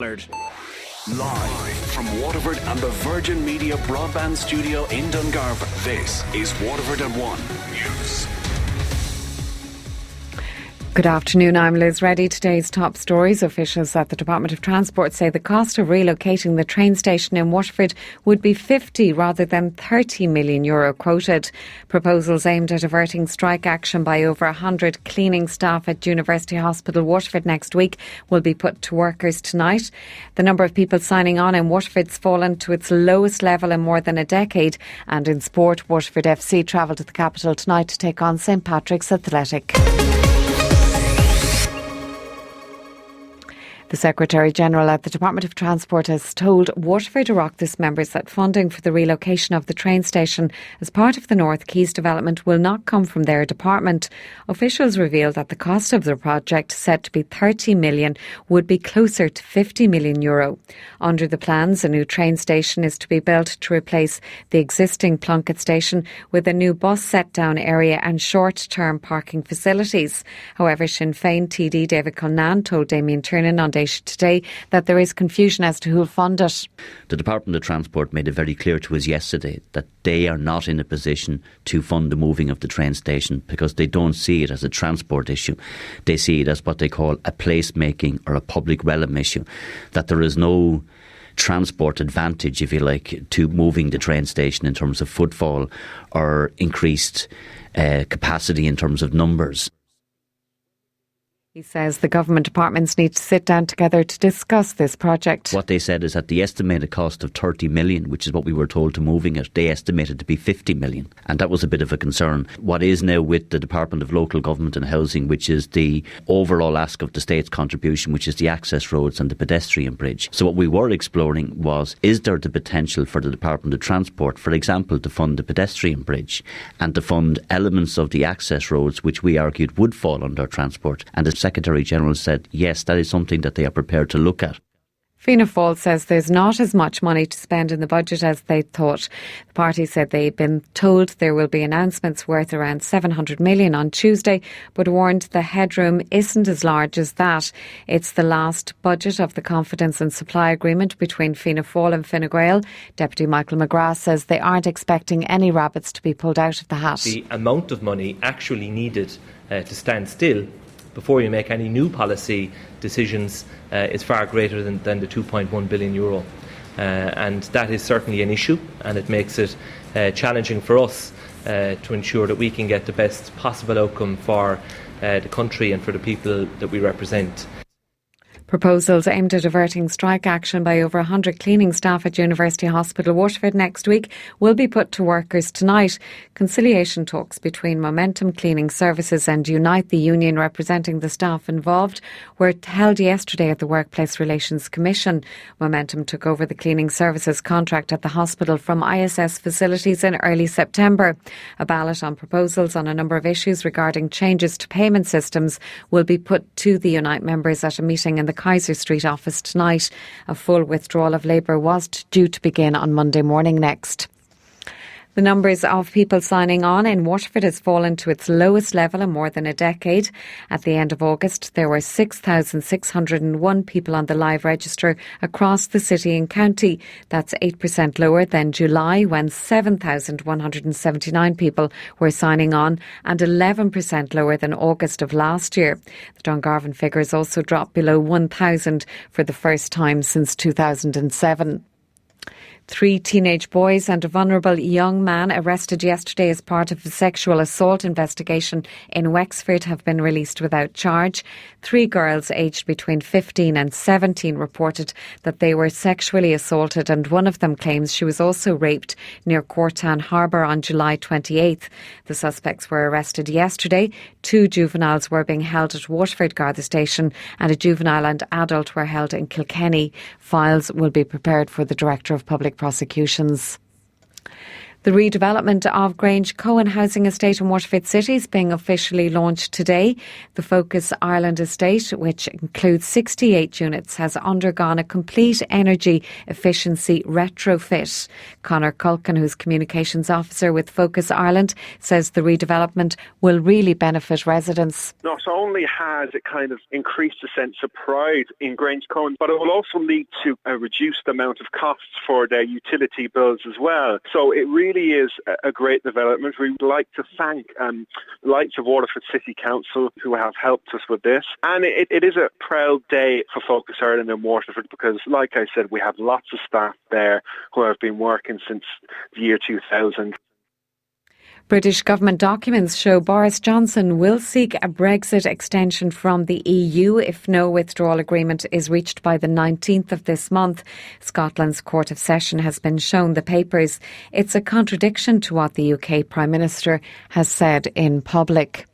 Live from Waterford and the Virgin Media Broadband Studio in Dungarvan, this is Waterford at 1 News. Good afternoon, I'm Liz Reddy. Today's top stories. Officials at the Department of Transport say the cost of relocating the train station in Waterford would be 50 rather than €30 million quoted. Proposals aimed at averting strike action by over 100 cleaning staff at University Hospital Waterford next week will be put to workers tonight. The number of people signing on in Waterford's fallen to its lowest level in more than a decade. And in sport, Waterford FC travel to the capital tonight to take on St Patrick's Athletic. The Secretary-General at the Department of Transport has told Waterford Oireachtas members that funding for the relocation of the train station as part of the North Quays development will not come from their department. Officials revealed that the cost of the project, set to be €30 million, would be closer to €50 million. Under the plans, a new train station is to be built to replace the existing Plunkett station with a new bus set-down area and short-term parking facilities. However, Sinn Féin TD David Culnan told Damien Tiernan on today that there is confusion as to who will fund it. The Department of Transport made it very clear to us yesterday that they are not in a position to fund the moving of the train station because they don't see it as a transport issue. They see it as what they call a placemaking or a public realm issue, that there is no transport advantage, if you like, to moving the train station in terms of footfall or increased capacity in terms of numbers. He says the government departments need to sit down together to discuss this project. What they said is that the estimated cost of 30 million, which is what we were told to moving it, they estimated to be 50 million. And that was a bit of a concern. What is now with the Department of Local Government and Housing, which is the overall ask of the state's contribution, which is the access roads and the pedestrian bridge. So what we were exploring was, is there the potential for the Department of Transport, for example, to fund the pedestrian bridge and to fund elements of the access roads, which we argued would fall under transport. And the Secretary-General said, yes, that is something that they are prepared to look at. Fianna Fáil says there's not as much money to spend in the budget as they thought. The party said they've been told there will be announcements worth around 700 million on Tuesday, but warned the headroom isn't as large as that. It's the last budget of the confidence and supply agreement between Fianna Fáil and Fine Gael. Deputy Michael McGrath says they aren't expecting any rabbits to be pulled out of the hat. The amount of money actually needed to stand still before you make any new policy decisions is far greater than the €2.1 billion. And that is certainly an issue, and it makes it challenging for us to ensure that we can get the best possible outcome for the country and for the people that we represent. Proposals aimed at averting strike action by over 100 cleaning staff at University Hospital Waterford next week will be put to workers tonight. Conciliation talks between Momentum Cleaning Services and Unite, the union representing the staff involved, were held yesterday at the Workplace Relations Commission. Momentum took over the cleaning services contract at the hospital from ISS facilities in early September. A ballot on proposals on a number of issues regarding changes to payment systems will be put to the Unite members at a meeting in the Kaiser Street office tonight. A full withdrawal of Labour was due to begin on Monday morning next. The numbers of people signing on in Waterford has fallen to its lowest level in more than a decade. At the end of August, there were 6,601 people on the live register across the city and county. That's 8% lower than July, when 7,179 people were signing on, and 11% lower than August of last year. The Dungarvan figures also dropped below 1,000 for the first time since 2007. 3 teenage boys and a vulnerable young man arrested yesterday as part of a sexual assault investigation in Wexford have been released without charge. 3 girls aged between 15 and 17 reported that they were sexually assaulted, and one of them claims she was also raped near Cortan Harbour on July 28th. The suspects were arrested yesterday. 2 juveniles were being held at Waterford Garda Station, and a juvenile and adult were held in Kilkenny. Files will be prepared for the Director of Public Prosecutions. The redevelopment of Grange Cohen housing estate in Waterford City is being officially launched today. The Focus Ireland estate, which includes 68 units, has undergone a complete energy efficiency retrofit. Conor Culkin, who's communications officer with Focus Ireland, says the redevelopment will really benefit residents. Not only has it kind of increased the sense of pride in Grange Cohen, but it will also lead to a reduced amount of costs for their utility bills as well. So it really is a great development. We would like to thank the likes of Waterford City Council who have helped us with this. And it is a proud day for Focus Ireland and Waterford because, like I said, we have lots of staff there who have been working since the year 2000. British government documents show Boris Johnson will seek a Brexit extension from the EU if no withdrawal agreement is reached by the 19th of this month. Scotland's Court of Session has been shown the papers. It's a contradiction to what the UK Prime Minister has said in public.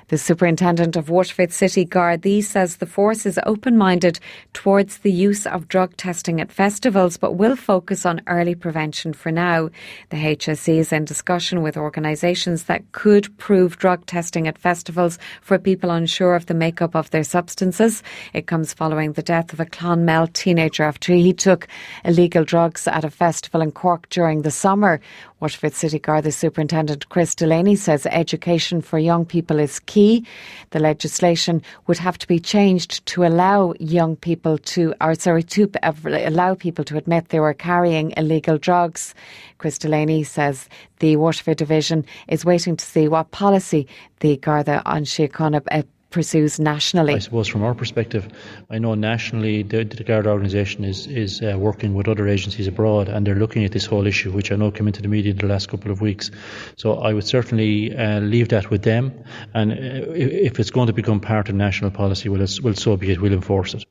The Superintendent of Waterford City, Gardaí, says the force is open-minded towards the use of drug testing at festivals but will focus on early prevention for now. The HSE is in discussion with organisations that could prove drug testing at festivals for people unsure of the makeup of their substances. It comes following the death of a Clonmel teenager after he took illegal drugs at a festival in Cork during the summer. Waterford City Garda Superintendent Chris Delaney says education for young people is key. The legislation would have to be changed to allow people to admit they were carrying illegal drugs. Chris Delaney says the Waterford Division is waiting to see what policy the Garda on Síochána pursues nationally. I suppose from our perspective, I know nationally the Garda organisation is working with other agencies abroad and they're looking at this whole issue, which I know came into the media in the last couple of weeks. So I would certainly leave that with them, and if it's going to become part of national policy, well so be it, we'll enforce it.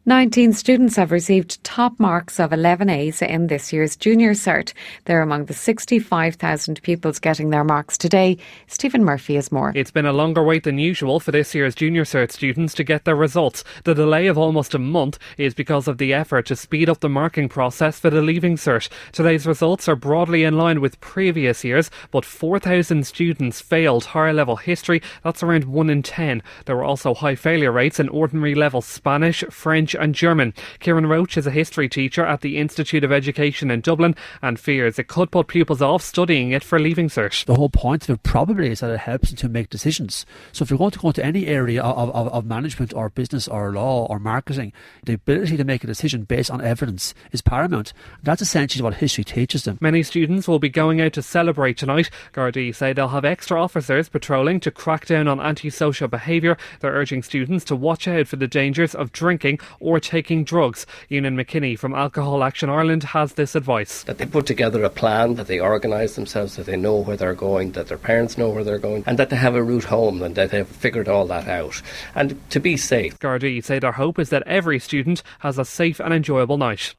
19 students have received top marks of 11 A's in this year's Junior Cert. They're among the 65,000 pupils getting their marks today. Stephen Murphy has more. It's been a longer wait than usual for this year's Junior Cert students to get their results. The delay of almost a month is because of the effort to speed up the marking process for the Leaving Cert. Today's results are broadly in line with previous years, but 4,000 students failed higher level history. That's around 1 in 10. There were also high failure rates in ordinary level Spanish, French and German. Kieran Roach is a history teacher at the Institute of Education in Dublin and fears it could put pupils off studying it for Leaving Cert. The whole point of it probably is that it helps them to make decisions. So if you're going to go into any area of management or business or law or marketing, the ability to make a decision based on evidence is paramount. That's essentially what history teaches them. Many students will be going out to celebrate tonight. Gardaí say they'll have extra officers patrolling to crack down on antisocial behaviour. They're urging students to watch out for the dangers of drinking or taking drugs. Ewan McKinney from Alcohol Action Ireland has this advice. That they put together a plan, that they organise themselves, that they know where they're going, that their parents know where they're going, and that they have a route home and that they've figured all that out. And to be safe. Gardaí say their hope is that every student has a safe and enjoyable night.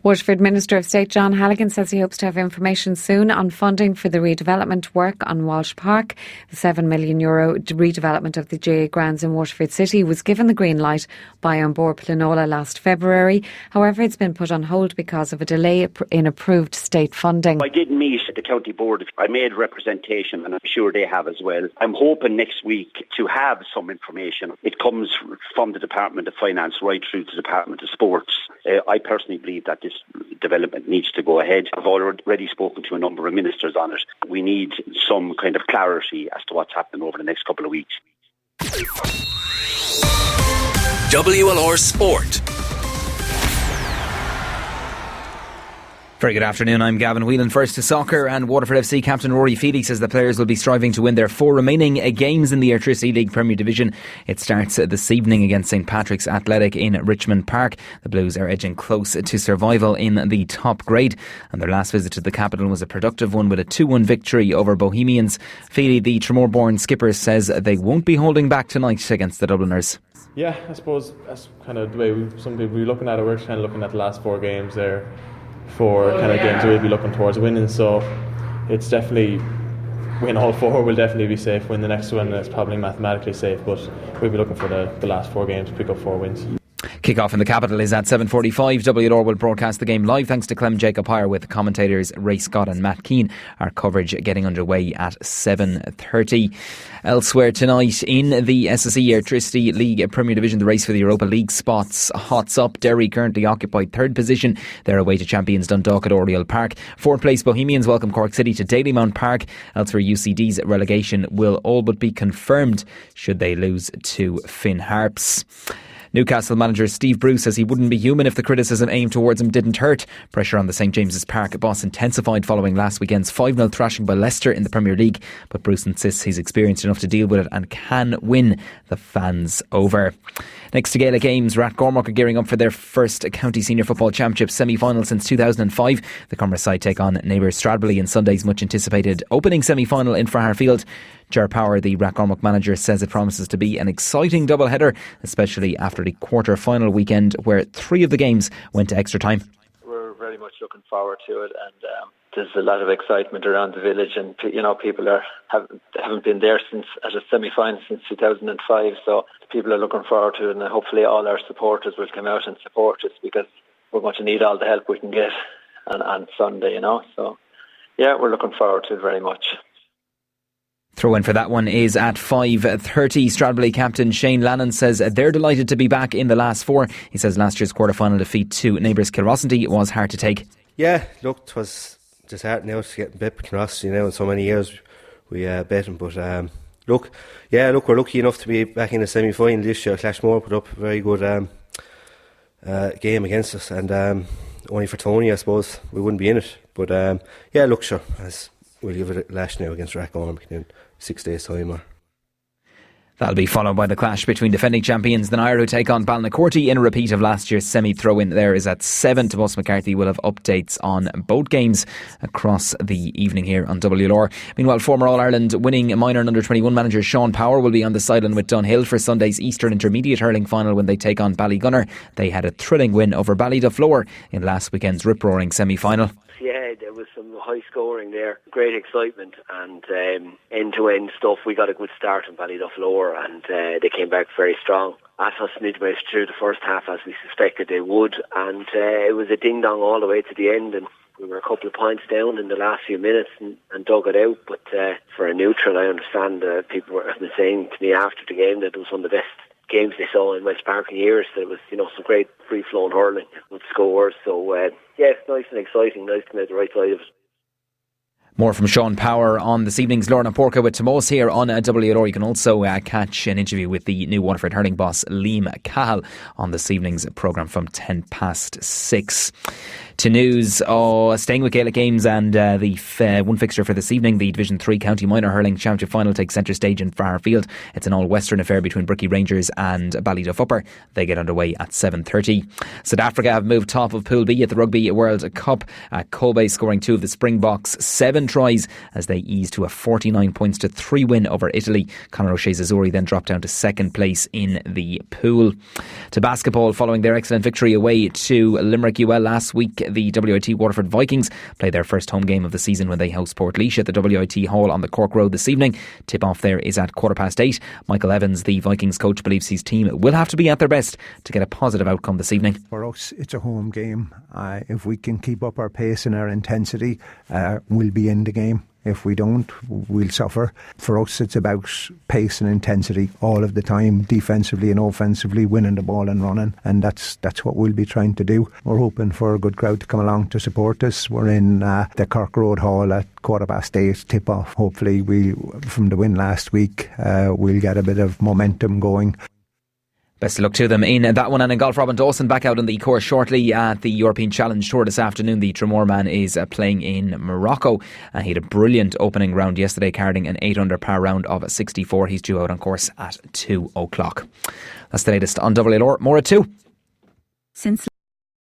Waterford Minister of State John Halligan says he hopes to have information soon on funding for the redevelopment work on Walsh Park. The €7 million redevelopment of the GA grounds in Waterford City was given the green light by An Bord Pleanála last February. However, it's been put on hold because of a delay in approved state funding. I did meet the county board. I made representation and I'm sure they have as well. I'm hoping next week to have some information. It comes from the Department of Finance right through to the Department of Sports. I personally believe that this development needs to go ahead. I've already spoken to a number of ministers on it. We need some kind of clarity as to what's happening over the next couple of weeks. WLR Sport. Very good afternoon, I'm Gavin. Whelan. First to soccer, and Waterford FC captain Rory Feely says the players will be striving to win their 4 remaining games in the Electricity League Premier Division. It starts this evening against St Patrick's Athletic in Richmond Park. The Blues are edging close to survival in the top grade, and their last visit to the capital was a productive one with a 2-1 victory over Bohemians. Feely, the Tremor-born skipper, says they won't be holding back tonight against the Dubliners. Yeah, I suppose that's kind of the way some people be looking at it. We're kind of looking at the last 4 games there. 4 kind of games we'll be looking towards winning, so it's definitely win all 4 will definitely be safe. Win the next one, it's probably mathematically safe, but we'll be looking for the last 4 games to pick up 4 wins. Kick-off in the capital is at 7:45. WLR will broadcast the game live thanks to Clem Jacob Hire with commentators Ray Scott and Matt Keane. Our coverage getting underway at 7:30. Elsewhere tonight in the SSE Electricity League Premier Division, the race for the Europa League spots hots up. Derry currently occupied third position. They're away to champions Dundalk at Oriel Park. Fourth place Bohemians welcome Cork City to Dalymount Park. Elsewhere UCD's relegation will all but be confirmed should they lose to Finn Harps. Newcastle manager Steve Bruce says he wouldn't be human if the criticism aimed towards him didn't hurt. Pressure on the St James's Park boss intensified following last weekend's 5-0 thrashing by Leicester in the Premier League, but Bruce insists he's experienced enough to deal with it and can win the fans over. Next to Gaelic Games, Rathcormac are gearing up for their first County Senior Football Championship semi-final since 2005. The Commerce side take on neighbours Stradbally in Sunday's much anticipated opening semi-final in Fairfield. Ger Power, the Rathcormac manager, says it promises to be an exciting double-header, especially after the quarter-final weekend where 3 of the games went to extra time. We're very much looking forward to it, and there's a lot of excitement around the village, and people haven't been there since at a semi-final since 2005, so people are looking forward to it, and hopefully all our supporters will come out and support us because we're going to need all the help we can get on Sunday, so yeah, we're looking forward to it very much. Throw in for that one is at 5:30. Stradbally captain Shane Lannon says they're delighted to be back in the last 4. He says last year's quarter-final defeat to neighbours Kilrossenty was hard to take. Yeah, look, it was disheartening now to get bit with Kilrossenty in so many years. We bet them, but look, we're lucky enough to be back in the semi-final this year. Clashmore put up a very good game against us, and only for Tony, I suppose, we wouldn't be in it. But look, sure, we'll give it a lash now against Rathcormac in 6 days' time. That'll be followed by the clash between defending champions the Nair, who take on Balnacourty in a repeat of last year's semi-throw-in. There is at 7. Tomas McCarthy will have updates on both games across the evening here on WLR. Meanwhile, former All-Ireland winning minor and under-21 manager Sean Power will be on the sideline with Dunhill for Sunday's Eastern Intermediate hurling final when they take on Ballygunner. They had a thrilling win over Ballyduflower in last weekend's rip-roaring semi-final. Yeah, there was some high scoring there, great excitement, and end-to-end stuff. We got a good start in Ballyduflower, and they came back very strong at us midway through the first half, as we suspected they would, and it was a ding-dong all the way to the end, and we were a couple of points down in the last few minutes and dug it out. But for a neutral, I understand people were saying to me after the game that it was one of the best games they saw in West Park in years. There was, some great free-flowing hurling, good scores. So, it's nice and exciting, nice to be at the right side of it. More from Sean Power on this evening's Lorna Porca with Tomos here on WLR. You can also catch an interview with the new Waterford hurling boss Liam Cahill on this evening's programme from 6:10. To news, staying with Gaelic Games and the one fixture for this evening, the Division 3 County Minor Hurling Championship Final takes centre stage in Fairfield. It's an all-Western affair between Bricky Rangers and Ballyduff Upper. They get underway at 7:30. South Africa have moved top of Pool B at the Rugby World Cup. Kolbe scoring 2 of the Springboks' 7 tries as they ease to a 49 points to 3 win over Italy. Conor O'Shea's Azzurri then dropped down to second place in the pool. To basketball, following their excellent victory away to Limerick UL last week, the WIT Waterford Vikings play their first home game of the season when they host Portlaoise at the WIT Hall on the Cork Road this evening. Tip-off there is at 8:15. Michael Evans, the Vikings coach, believes his team will have to be at their best to get a positive outcome this evening. For us, it's a home game. If we can keep up our pace and our intensity, we'll be in the game. If we don't, we'll suffer. For us, it's about pace and intensity all of the time, defensively and offensively, winning the ball and running, and that's what we'll be trying to do. We're hoping for a good crowd to come along to support us. We're in the Cork Road Hall at 8:15 tip-off. Hopefully, from the win last week, we'll get a bit of momentum going. Best of luck to them in that one. And in golf, Robin Dawson back out on the course shortly at the European Challenge Tour this afternoon. The Tremor man is playing in Morocco. He had a brilliant opening round yesterday, carding an 8-under par round of 64. He's due out on course at 2 o'clock. That's the latest on WLR. More at 2. Since